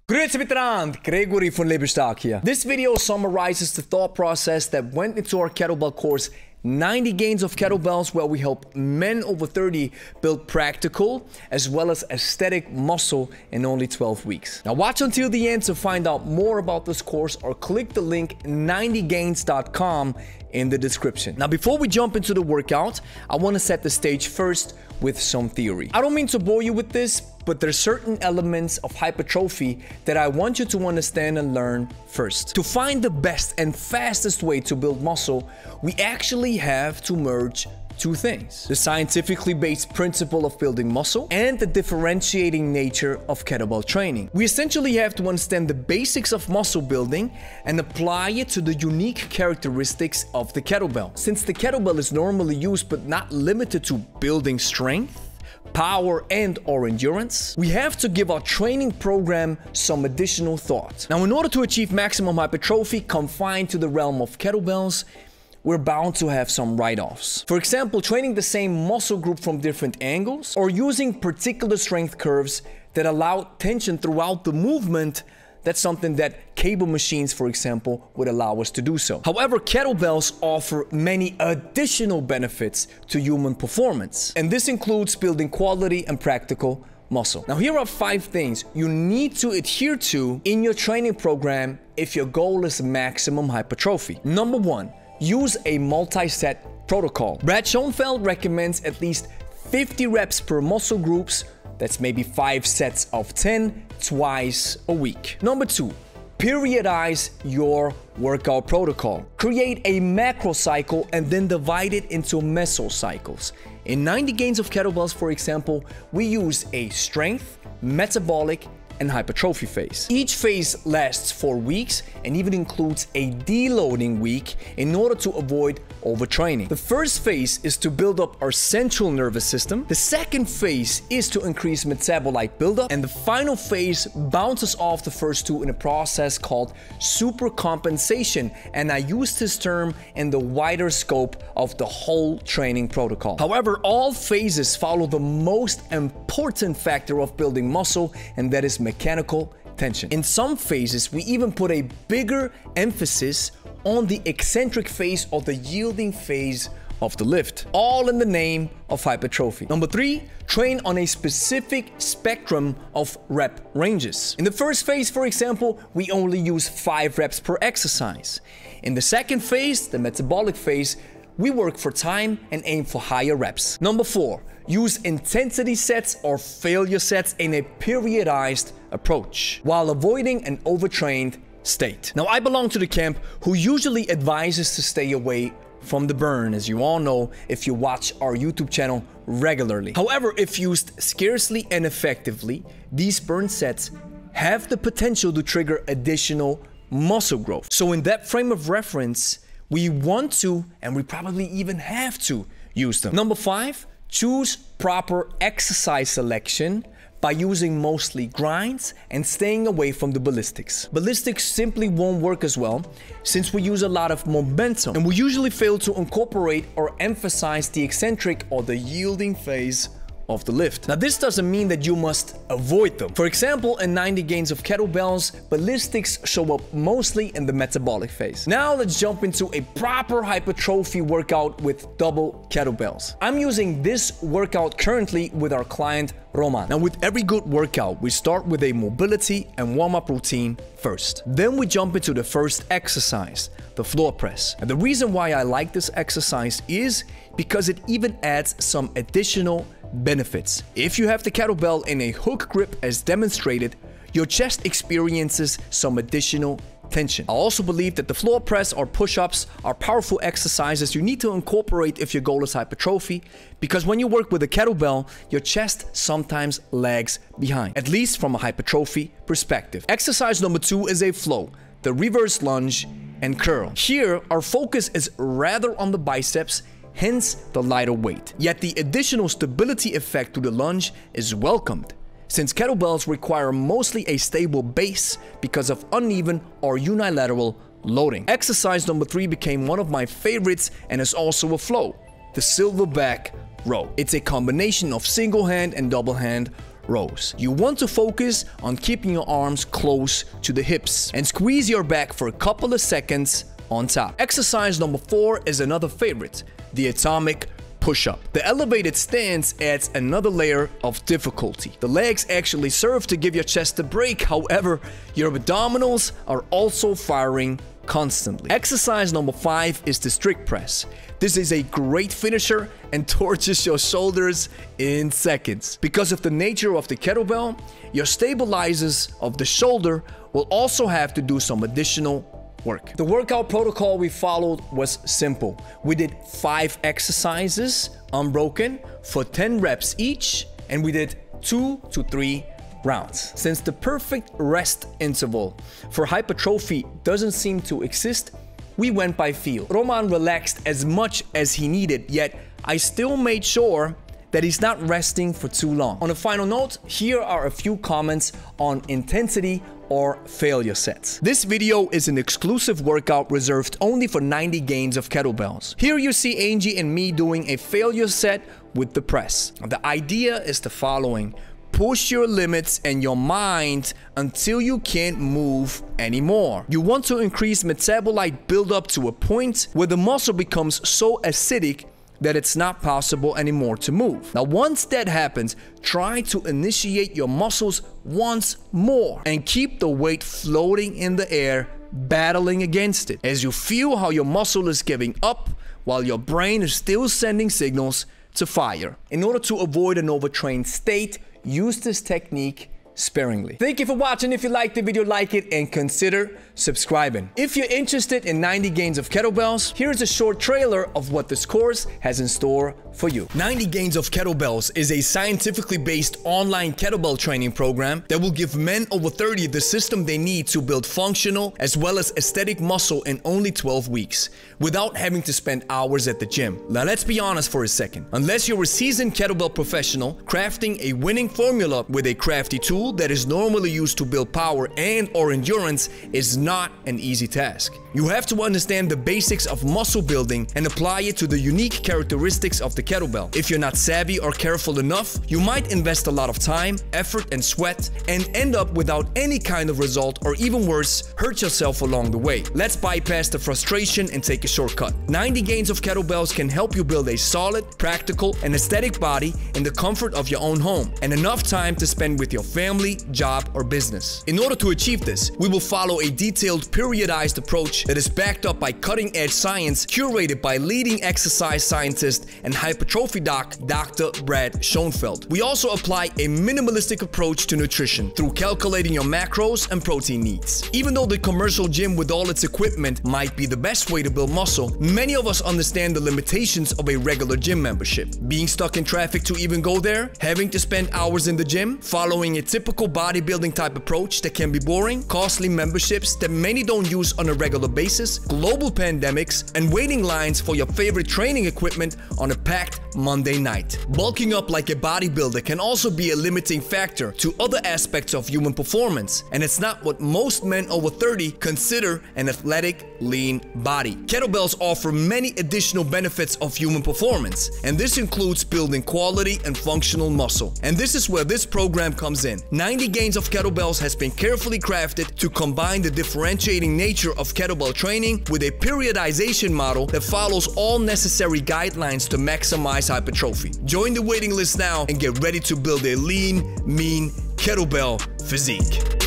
Grüezi miteinander, Gregory von Lebe hier. This video summarizes the thought process that went into our kettlebell course 90 Gains of Kettlebells, where we help men over 30 build practical as well as aesthetic muscle in only 12 weeks. Now watch until the end to find out more about this course, or click the link 90gains.com in the description. Now before we jump into the workout, I want to set the stage first with some theory. I don't mean to bore you with this, but there's certain elements of hypertrophy that I want you to understand and learn first. To find the best and fastest way to build muscle, we actually have to merge two things: the scientifically based principle of building muscle and the differentiating nature of kettlebell training. We essentially have to understand the basics of muscle building and apply it to the unique characteristics of the kettlebell. Since the kettlebell is normally used but not limited to building strength, power and/or endurance, we have to give our training program some additional thought. Now, in order to achieve maximum hypertrophy confined to the realm of kettlebells, we're bound to have some write-offs. For example, training the same muscle group from different angles, or using particular strength curves that allow tension throughout the movement. That's something that cable machines, for example, would allow us to do so. However, kettlebells offer many additional benefits to human performance, and this includes building quality and practical muscle. Now, here are 5 things you need to adhere to in your training program if your goal is maximum hypertrophy. Number 1, use a multi-set protocol. Brad Schoenfeld recommends at least 50 reps per muscle groups. That's maybe 5 sets of 10 twice a week. Number 2, periodize your workout protocol. Create a macro cycle and then divide it into mesocycles. In 90 Gains of Kettlebells, for example, we use a strength, metabolic, and hypertrophy phase. Each phase lasts 4 weeks and even includes a deloading week in order to avoid overtraining. The first phase is to build up our central nervous system. The second phase is to increase metabolite buildup, and the final phase bounces off the first two in a process called supercompensation, and I use this term in the wider scope of the whole training protocol. However, all phases follow the most important factor of building muscle, and that is mechanical tension. In some phases, we even put a bigger emphasis on the eccentric phase or the yielding phase of the lift, all in the name of hypertrophy. Number 3, train on a specific spectrum of rep ranges. In the first phase, for example, we only use 5 reps per exercise. In the second phase, the metabolic phase, we work for time and aim for higher reps. Number 4, use intensity sets or failure sets in a periodized approach while avoiding an overtrained state. Now, I belong to the camp who usually advises to stay away from the burn, as you all know if you watch our YouTube channel regularly. However, if used scarcely and effectively, these burn sets have the potential to trigger additional muscle growth. So in that frame of reference, we want to, and we probably even have to, use them. Number 5, choose proper exercise selection by using mostly grinds and staying away from the ballistics. Ballistics simply won't work as well since we use a lot of momentum, and we usually fail to incorporate or emphasize the eccentric or the yielding phase of the lift. Now, this doesn't mean that you must avoid them. For example, in 90 Gains of Kettlebells, ballistics show up mostly in the metabolic phase. Now let's jump into a proper hypertrophy workout with double kettlebells. I'm using this workout currently with our client Roman. Now, with every good workout, we start with a mobility and warm-up routine first. Then we jump into the first exercise, the floor press. And the reason why I like this exercise is because it even adds some additional benefits. If you have the kettlebell in a hook grip as demonstrated, your chest experiences some additional tension. I also believe that the floor press or push-ups are powerful exercises you need to incorporate if your goal is hypertrophy, because when you work with a kettlebell, your chest sometimes lags behind, at least from a hypertrophy perspective. Exercise number 2 is a flow, the reverse lunge and curl. Here, our focus is rather on the biceps, hence the lighter weight. Yet the additional stability effect to the lunge is welcomed, since kettlebells require mostly a stable base because of uneven or unilateral loading. Exercise number 3 became one of my favorites and is also a flow, the silverback row. It's a combination of single hand and double hand rows. You want to focus on keeping your arms close to the hips and squeeze your back for a couple of seconds on top. Exercise number 4 is another favorite, the atomic push-up. The elevated stance adds another layer of difficulty. The legs actually serve to give your chest a break, however, your abdominals are also firing constantly. Exercise number 5 is the strict press. This is a great finisher and torches your shoulders in seconds. Because of the nature of the kettlebell, your stabilizers of the shoulder will also have to do some additional work. The workout protocol we followed was simple. We did 5 exercises unbroken for 10 reps each, and we did 2 to 3 rounds. Since the perfect rest interval for hypertrophy doesn't seem to exist, we went by feel. Roman relaxed as much as he needed, yet I still made sure that he's not resting for too long. On a final note, here are a few comments on intensity or failure sets. This video is an exclusive workout reserved only for 90 gains of kettlebells. Here you see Angie and me doing a failure set with the press. The idea is the following: push your limits and your mind until you can't move anymore. You want to increase metabolite buildup to a point where the muscle becomes so acidic that it's not possible anymore to move. Now, once that happens, try to initiate your muscles once more and keep the weight floating in the air, battling against it, as you feel how your muscle is giving up while your brain is still sending signals to fire. In order to avoid an overtrained state, use this technique sparingly. Thank you for watching. If you liked the video, like it and consider subscribing. If you're interested in 90 gains of kettlebells, here's a short trailer of what this course has in store for you. 90 Gains of Kettlebells is a scientifically based online kettlebell training program that will give men over 30 the system they need to build functional as well as aesthetic muscle in only 12 weeks, without having to spend hours at the gym. Now let's be honest for a second. Unless you're a seasoned kettlebell professional, crafting a winning formula with a crafty tool that is normally used to build power and or endurance is not an easy task. You have to understand the basics of muscle building and apply it to the unique characteristics of the kettlebell. If you're not savvy or careful enough, you might invest a lot of time, effort, and sweat and end up without any kind of result, or even worse, hurt yourself along the way. Let's bypass the frustration and take a shortcut. 90 Gains of Kettlebells can help you build a solid, practical, and aesthetic body in the comfort of your own home and enough time to spend with your family, job, or business. In order to achieve this, we will follow a detailed, periodized approach that is backed up by cutting-edge science curated by leading exercise scientist and hypertrophy doc, Dr. Brad Schoenfeld. We also apply a minimalistic approach to nutrition through calculating your macros and protein needs. Even though the commercial gym with all its equipment might be the best way to build muscle, many of us understand the limitations of a regular gym membership. Being stuck in traffic to even go there, having to spend hours in the gym, following a typical bodybuilding type approach that can be boring, costly memberships that many don't use on a regular basis, global pandemics, and waiting lines for your favorite training equipment on a packed Monday night. Bulking up like a bodybuilder can also be a limiting factor to other aspects of human performance, and it's not what most men over 30 consider an athletic, lean body. Kettlebells offer many additional benefits of human performance, and this includes building quality and functional muscle. And this is where this program comes in. 90 Gains of Kettlebells has been carefully crafted to combine the differentiating nature of kettlebell training with a periodization model that follows all necessary guidelines to maximize hypertrophy. Join the waiting list now and get ready to build a lean, mean kettlebell physique.